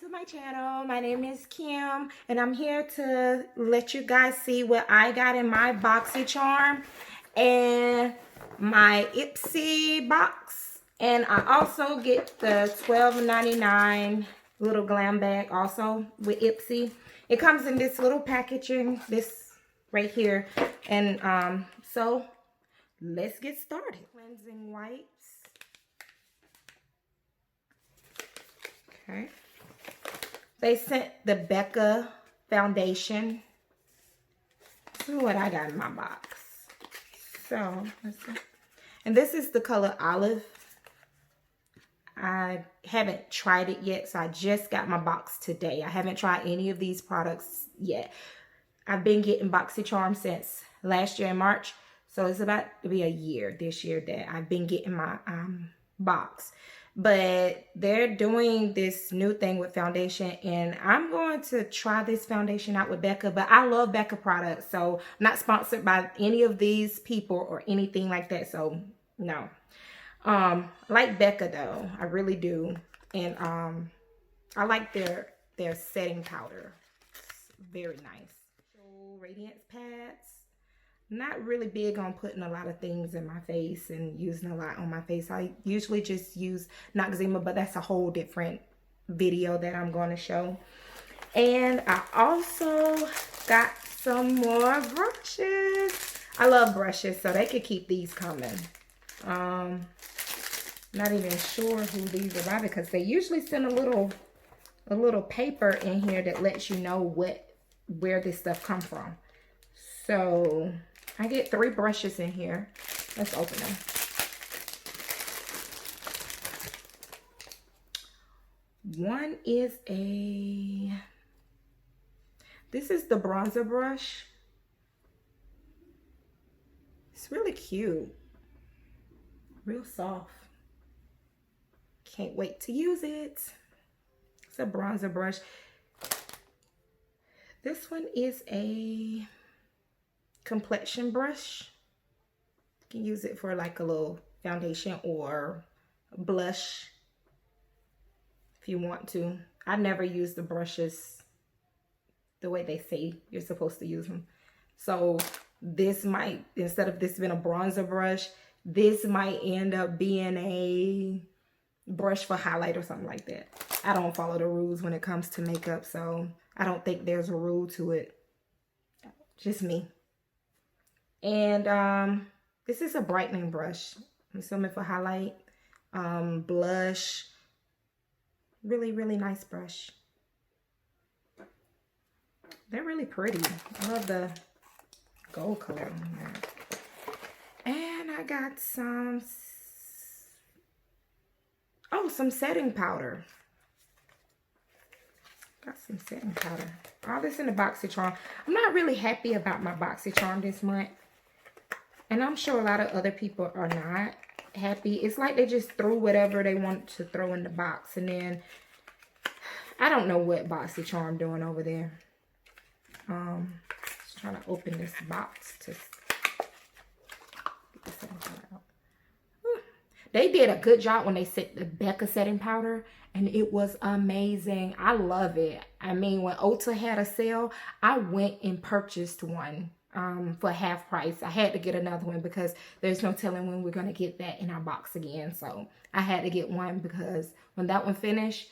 To my channel. My name is Kim and I'm here to let you guys see what I got in my Boxycharm and my Ipsy box. And I also get the $12.99 little glam bag also with Ipsy. It comes in this little packaging, this right here. And so let's get started. Cleansing wipes. Okay. They sent the Becca foundation. This is what I got in my box. So, let's see. And this is the color Olive. I haven't tried it yet, so I just got my box today. I haven't tried any of these products yet. I've been getting Boxycharm since last year in March. So it's about to be a year this year that I've been getting my box. But they're doing this new thing with foundation, and I'm going to try this foundation out with Becca. But I love Becca products, so I'm not sponsored by any of these people or anything like that. So no. I like Becca though, I really do, and I like their setting powder. It's very nice. So Radiance pads. Not really big on putting a lot of things in my face and using a lot on my face. I usually just use Noxzema, but that's a whole different video that I'm going to show. And I also got some more brushes. I love brushes, so they could keep these coming. Not even sure who these are by because they usually send a little paper in here that lets you know where this stuff come from. So I get 3 brushes in here. Let's open them. One is this is the bronzer brush. It's really cute. Real soft. Can't wait to use it. It's a bronzer brush. This one is a complexion brush. You can use it for like a little foundation or blush if you want to. I never use the brushes the way they say you're supposed to use them. So this might, instead of this being a bronzer brush, this might end up being a brush for highlight or something like that. I don't follow the rules when it comes to makeup, so I don't think there's a rule to it. Just me. And this is a brightening brush. I'm assuming for highlight, blush. Really, really nice brush. They're really pretty. I love the gold color on there. And I got some setting powder. Got some setting powder. All this in the Boxycharm. I'm not really happy about my Boxycharm this month. And I'm sure a lot of other people are not happy. It's like they just threw whatever they want to throw in the box. And then, I don't know what Boxycharm doing over there. Just trying to open this box to get this out. They did a good job when they set the Becca setting powder. And it was amazing. I love it. I mean, when Ulta had a sale, I went and purchased one. For half price. I had to get another one because there's no telling when we're going to get that in our box again. So I had to get one because when that one finished,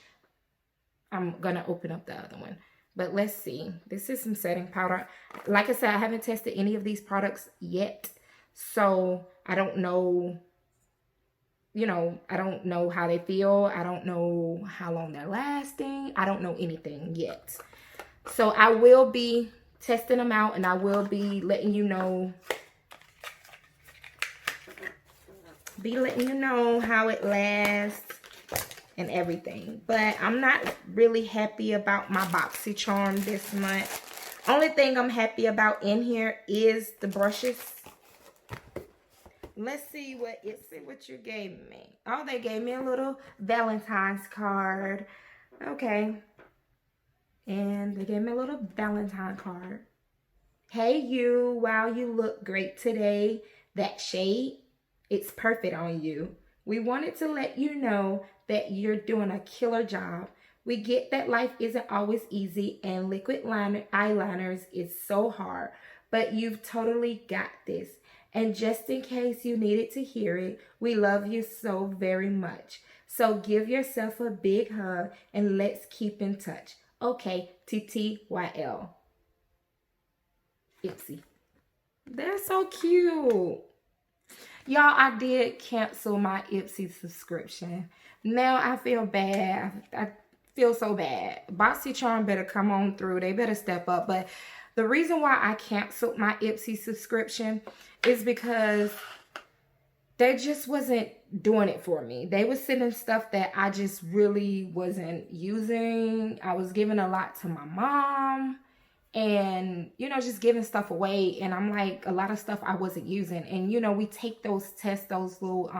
I'm going to open up the other one. But let's see. This is some setting powder. Like I said, I haven't tested any of these products yet. So I don't know, I don't know how they feel. I don't know how long they're lasting. I don't know anything yet. So I will be testing them out, and I will be letting you know how it lasts and everything. But I'm not really happy about my Boxycharm this month. Only thing I'm happy about in here is the brushes. Let's see what you gave me. Oh, they gave me a little Valentine's card. Okay. And they gave me a little Valentine card. Hey you, wow, you look great today. That shade, it's perfect on you. We wanted to let you know that you're doing a killer job. We get that life isn't always easy and liquid eyeliners is so hard, but you've totally got this. And just in case you needed to hear it, we love you so very much. So give yourself a big hug and let's keep in touch. Okay, TTYL. Ipsy. They're so cute. Y'all, I did cancel my Ipsy subscription. Now I feel bad. I feel so bad. Boxycharm better come on through. They better step up. But the reason why I canceled my Ipsy subscription is because they just wasn't doing it for me. They were sending stuff that I just really wasn't using. I was giving a lot to my mom and, you know, just giving stuff away. And I'm like, a lot of stuff I wasn't using. And, you know, we take those tests, those little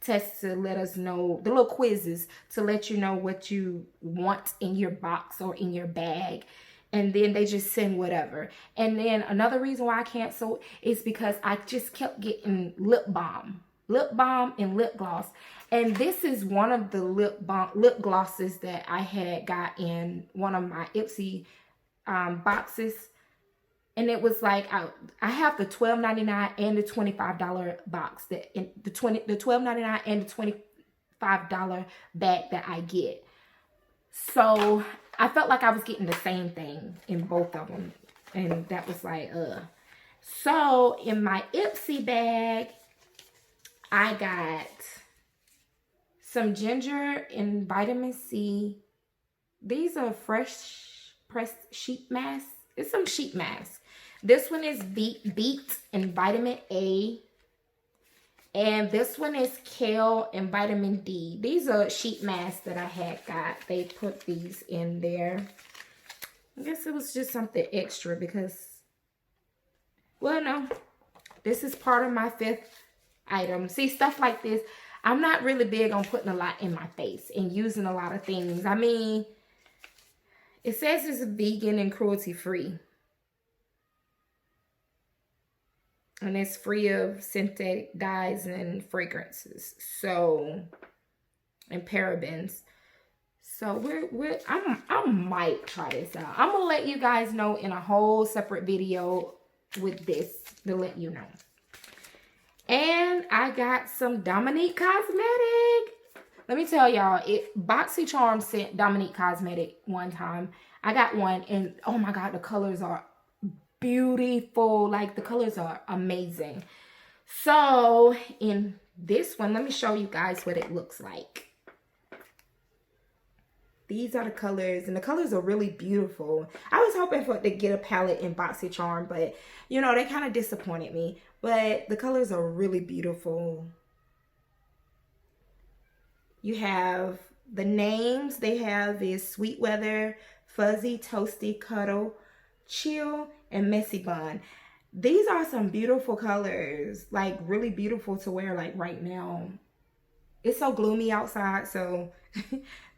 tests to let us know, the little quizzes to let you know what you want in your box or in your bag. And then they just send whatever. And then another reason why I canceled is because I just kept getting lip balm and lip gloss. And this is one of the lip glosses that I had got in one of my Ipsy boxes. And it was like, I have the $12.99 and the $25 box, the $12.99 and the $25 bag that I get. So I felt like I was getting the same thing in both of them. And that was like, So in my Ipsy bag, I got some ginger and vitamin C. These are fresh pressed sheet masks. It's some sheet masks. This one is beet and vitamin A. And this one is kale and vitamin D. These are sheet masks that I had got. They put these in there. I guess it was just something extra because, well, no. This is part of my 5th item. See, stuff like this, I'm not really big on putting a lot in my face and using a lot of things. I mean, it says it's vegan and cruelty-free. And it's free of synthetic dyes and fragrances. So, and parabens. So I might try this out. I'm gonna let you guys know in a whole separate video with this to let you know. And I got some Dominique Cosmetic. Let me tell y'all, Boxycharm sent Dominique Cosmetic one time. I got one and oh my God, the colors are beautiful. Like the colors are amazing. So in this one, let me show you guys what it looks like. These are the colors, and the colors are really beautiful. I was hoping to get a palette in Boxycharm, but you know, they kind of disappointed me. But the colors are really beautiful. You have the names they have is Sweet Weather, Fuzzy, Toasty, Cuddle, Chill, and Messy Bun. These are some beautiful colors, like really beautiful to wear like right now. It's so gloomy outside, so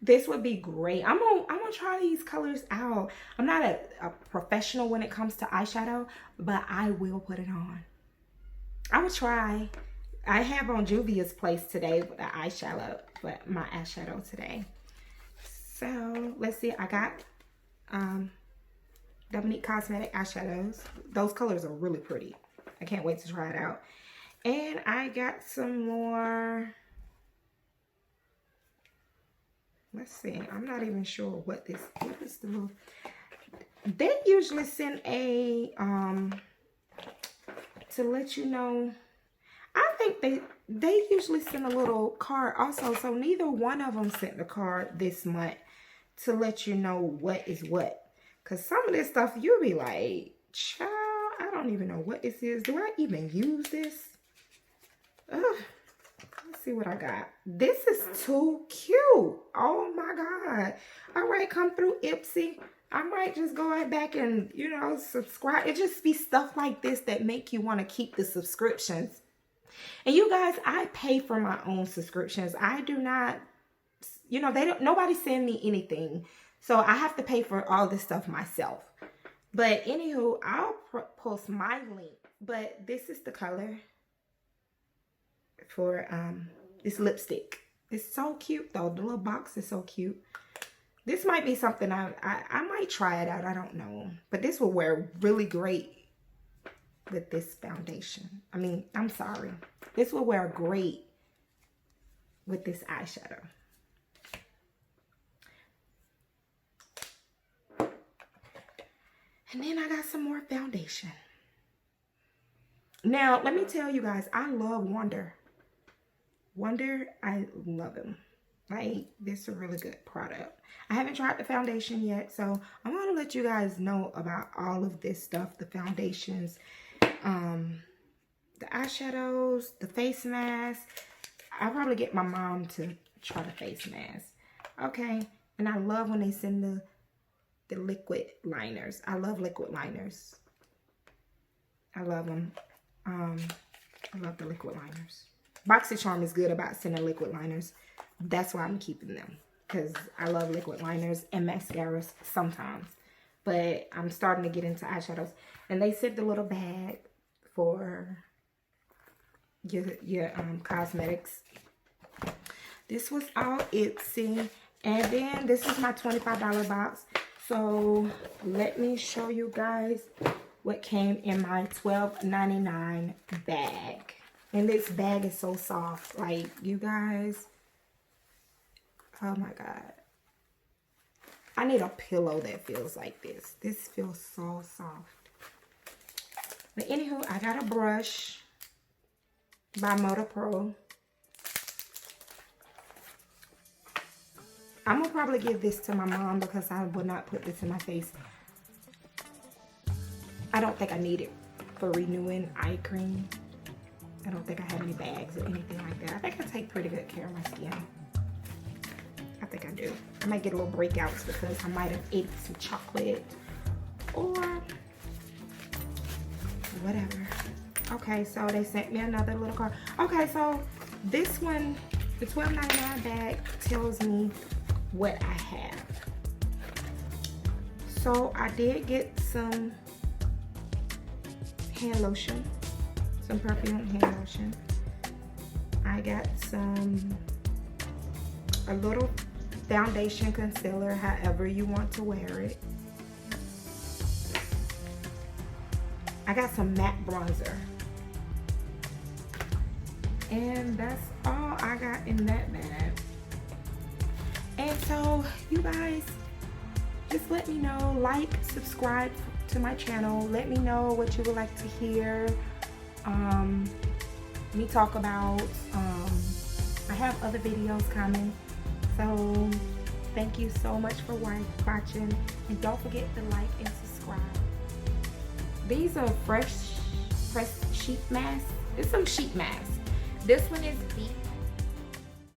this would be great. I'm gonna try these colors out. I'm not a professional when it comes to eyeshadow, but I will put it on. I would try. I have on Juvia's place today with the eyeshadow, but my eyeshadow today. So let's see. I got Dominique Cosmetic eyeshadows. Those colors are really pretty. I can't wait to try it out. And I got some more. Let's see. I'm not even sure what is the little. They usually send a to let you know. I think they usually send a little card also. So neither one of them sent the card this month to let you know what is what. Because some of this stuff you'll be like, child, I don't even know what this is. Do I even use this? Ugh. Let's see what I got. This is too cute. Oh my God. All right, come through Ipsy. I might just go back and, you know, subscribe. It just be stuff like this that make you want to keep the subscriptions. And you guys, I pay for my own subscriptions. I do not, you know, nobody send me anything. So I have to pay for all this stuff myself. But anywho, I'll post my link. But this is the color for this lipstick. It's so cute though. The little box is so cute. This might be something I might try it out. I don't know. But this will wear really great with this foundation. I mean, I'm sorry. This will wear great with this eyeshadow. And then I got some more foundation. Now, let me tell you guys, I love Wonder. Wonder, I love him. Like, this is a really good product. I haven't tried the foundation yet, so I'm going to let you guys know about all of this stuff. The foundations, the eyeshadows, the face mask. I'll probably get my mom to try the face mask. Okay, and I love when they send the liquid liners. I love liquid liners. I love them. I love the liquid liners. Boxycharm is good about sending liquid liners. That's why I'm keeping them, because I love liquid liners and mascaras sometimes. But I'm starting to get into eyeshadows. And they sent the little bag for your cosmetics. This was all Ipsy. And then this is my $25 box. So let me show you guys what came in my $12.99 bag. And this bag is so soft. Like, you guys, oh my God. I need a pillow that feels like this. This feels so soft. But anywho, I got a brush by Motor Pro. I'm going to probably give this to my mom because I would not put this in my face. I don't think I need it for renewing eye cream. I don't think I have any bags or anything like that. I think I take pretty good care of my skin. I think I do. I might get a little breakouts because I might have ate some chocolate or whatever. Okay, so they sent me another little card. Okay, so this one, the $12.99 bag tells me what I have. So I did get some hand lotion, some perfume hand lotion. I got a little foundation, concealer, however you want to wear it. I got some matte bronzer. And that's all I got in that bag. And so, you guys, just let me know, like, subscribe to my channel. Let me know what you would like to hear me talk about. I have other videos coming. So, thank you so much for watching. And don't forget to like and subscribe. These are fresh pressed sheet masks. It's some sheet masks. This one is beet